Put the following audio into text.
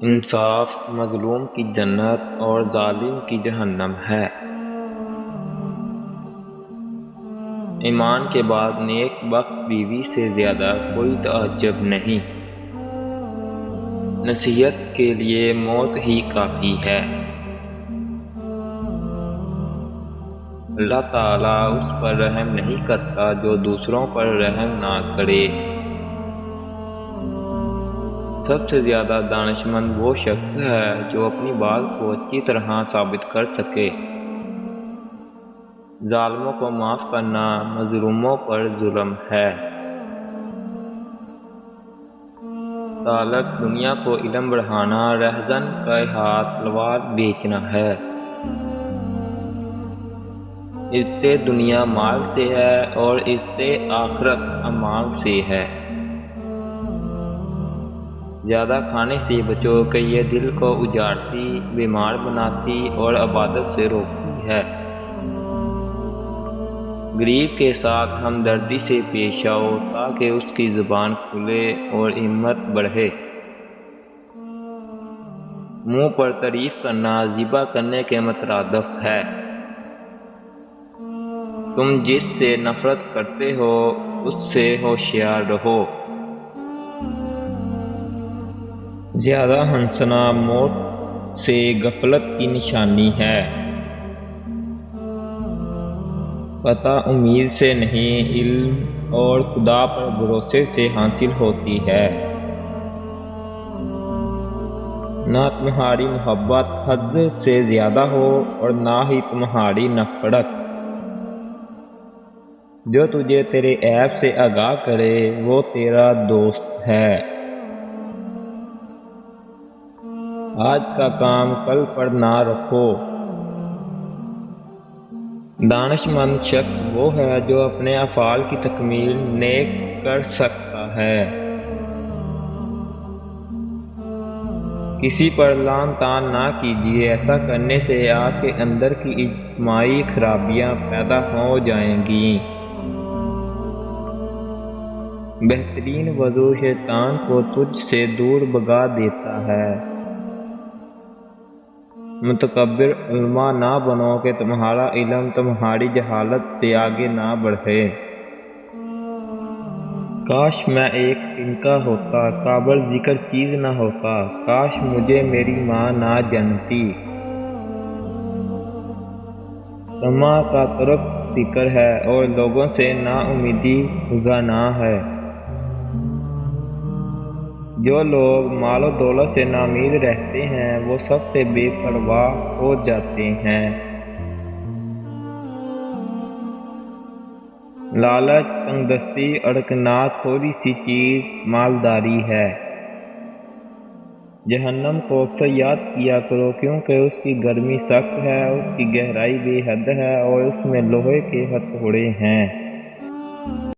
انصاف مظلوم کی جنت اور ظالم کی جہنم ہے۔ ایمان کے بعد نیک بخت بیوی سے زیادہ کوئی تعجب نہیں۔ نصیحت کے لیے موت ہی کافی ہے۔ اللہ تعالیٰ اس پر رحم نہیں کرتا جو دوسروں پر رحم نہ کرے۔ سب سے زیادہ دانشمند وہ شخص ہے جو اپنی بات کو اچھی طرح ثابت کر سکے۔ ظالموں کو معاف کرنا مظلوموں پر ظلم ہے۔ طالب دنیا کو علم بڑھانا رہزن کا ہاتھ تلوار بیچنا ہے۔ عزت دنیا مال سے ہے اور عزت آخرت اعمال سے ہے۔ زیادہ کھانے سے بچو کہ یہ دل کو اجاڑتی، بیمار بناتی اور عبادت سے روکتی ہے۔ غریب کے ساتھ ہمدردی سے پیش آؤ تاکہ اس کی زبان کھلے اور ہمت بڑھے۔ منہ پر تعریف کرنا ذبح کرنے کے مترادف ہے۔ تم جس سے نفرت کرتے ہو اس سے ہوشیار رہو۔ زیادہ ہنسنا موت سے غفلت کی نشانی ہے۔ فتح امید سے نہیں، علم اور خدا پر بھروسے سے حاصل ہوتی ہے۔ نہ تمہاری محبت حد سے زیادہ ہو اور نہ ہی تمہاری نفرت۔ جو تجھے تیرے عیب سے آگاہ کرے وہ تیرا دوست ہے۔ آج کا کام کل پر نہ رکھو۔ دانش مند شخص وہ ہے جو اپنے افعال کی تکمیل نیک کر سکتا ہے۔ کسی پر لعن طعن نہ کیجیے، ایسا کرنے سے آپ کے اندر کی اجتماعی خرابیاں پیدا ہو جائیں گی۔ بہترین وضو شیطان کو تجھ سے دور بھگا دیتا ہے۔ متکبر علماء نہ بنو کہ تمہارا علم تمہاری جہالت سے آگے نہ بڑھے۔ کاش میں ایک تنکا ہوتا، قابل ذکر چیز نہ ہوتا، کاش مجھے میری ماں نہ جانتی۔ طمع کا ترک فکر ہے اور لوگوں سے نا امیدی گناہ ہے۔ جو لوگ مال و دولت سے ناامید رہتے ہیں وہ سب سے بے پرواہ ہو جاتے ہیں۔ لالچ، تنگ دستی، اڑکنا تھوڑی سی چیز مالداری ہے۔ جہنم کو اکثر یاد کیا کرو کیونکہ اس کی گرمی سخت ہے، اس کی گہرائی بے حد ہے اور اس میں لوہے کے ہتھوڑے ہیں۔